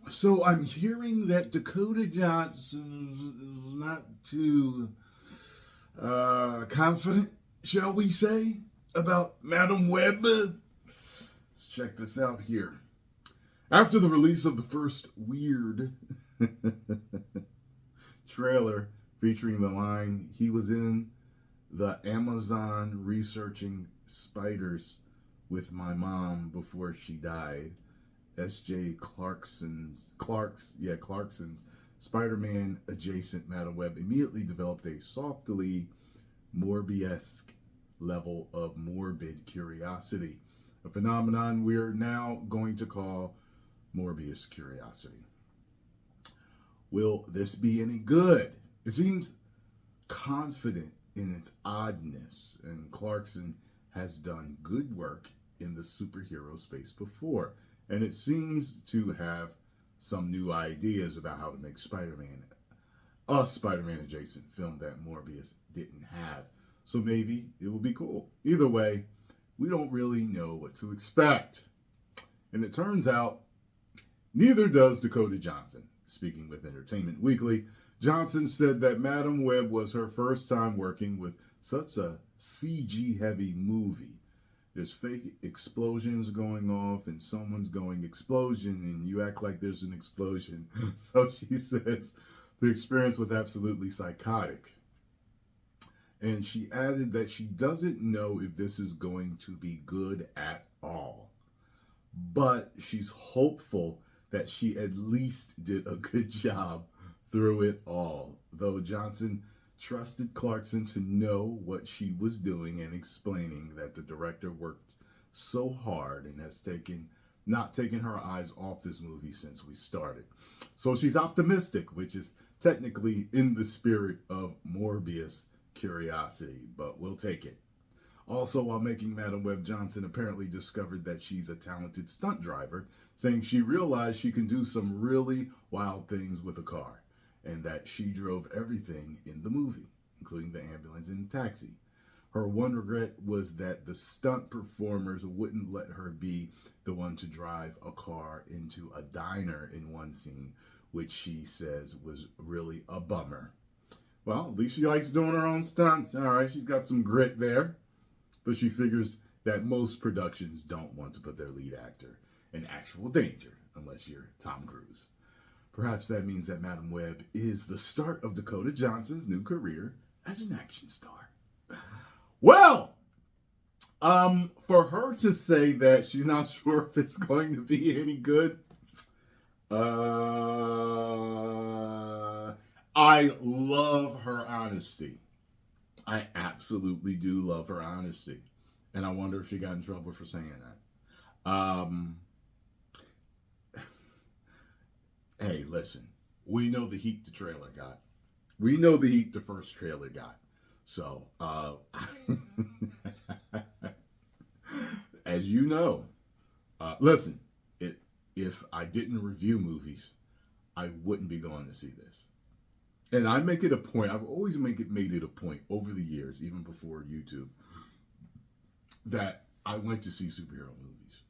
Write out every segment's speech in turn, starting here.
So I'm hearing that Dakota Johnson is not too confident, shall we say, about Madam Web. Let's check this out here. After the release of the first weird trailer featuring the line, "He was in the Amazon researching spiders with my mom before she died," S.J. Clarkson's Spider-Man adjacent Madam Web immediately developed a softly Morbiesque level of morbid curiosity, a phenomenon we're now going to call Morbius curiosity. Will this be any good? It seems confident in its oddness, and Clarkson has done good work in the superhero space before, and it seems to have some new ideas about how to make Spider-Man a Spider-Man adjacent film that Morbius didn't have. So maybe it will be cool. Either way, we don't really know what to expect. And it turns out neither does Dakota Johnson. Speaking with Entertainment Weekly, Johnson said that Madam Web was her first time working with such a CG-heavy movie. There's fake explosions going off and someone's going explosion and you act like there's an explosion. So she says the experience was absolutely psychotic. And she added that she doesn't know if this is going to be good at all. But she's hopeful that she at least did a good job through it all. Though Johnson trusted Clarkson to know what she was doing and explaining that the director worked so hard and has not taken her eyes off this movie since we started. So she's optimistic, which is technically in the spirit of Morbius curiosity, but we'll take it. Also, while making Madam Web, Johnson apparently discovered that she's a talented stunt driver, saying she realized she can do some really wild things with a car, and that she drove everything in the movie, including the ambulance and the taxi. Her one regret was that the stunt performers wouldn't let her be the one to drive a car into a diner in one scene, which she says was really a bummer. Well, at least she likes doing her own stunts. All right, she's got some grit there. But she figures that most productions don't want to put their lead actor in actual danger unless you're Tom Cruise. Perhaps that means that Madam Web is the start of Dakota Johnson's new career as an action star. Well, for her to say that she's not sure if it's going to be any good, I love her honesty. I absolutely do love her honesty. And I wonder if she got in trouble for saying that. Hey, listen. We know the heat the trailer got. We know the heat the first trailer got. So, as you know, listen, if I didn't review movies, I wouldn't be going to see this. And I make it a point, I've always made it a point over the years, even before YouTube, that I went to see superhero movies.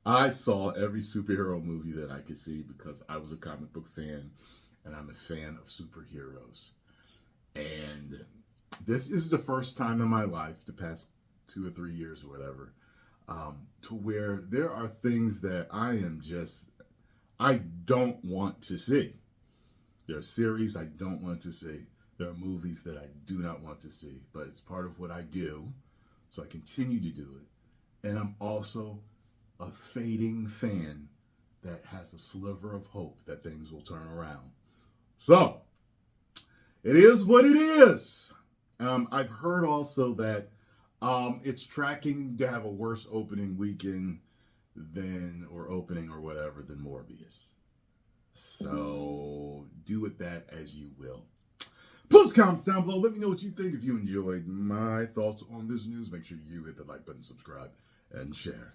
I saw every superhero movie that I could see because I was a comic book fan and I'm a fan of superheroes. And this is the first time in my life, the past 2 or 3 years or whatever, to where there are things that I don't want to see. There are series I don't want to see. There are movies that I do not want to see, but it's part of what I do, so I continue to do it. And I'm also a fading fan that has a sliver of hope that things will turn around. So, it is what it is. I've heard also that it's tracking to have a worse opening weekend than Morbius. So, do with that as you will. Post comments down below. Let me know what you think. If you enjoyed my thoughts on this news, make sure you hit the like button, subscribe, and share.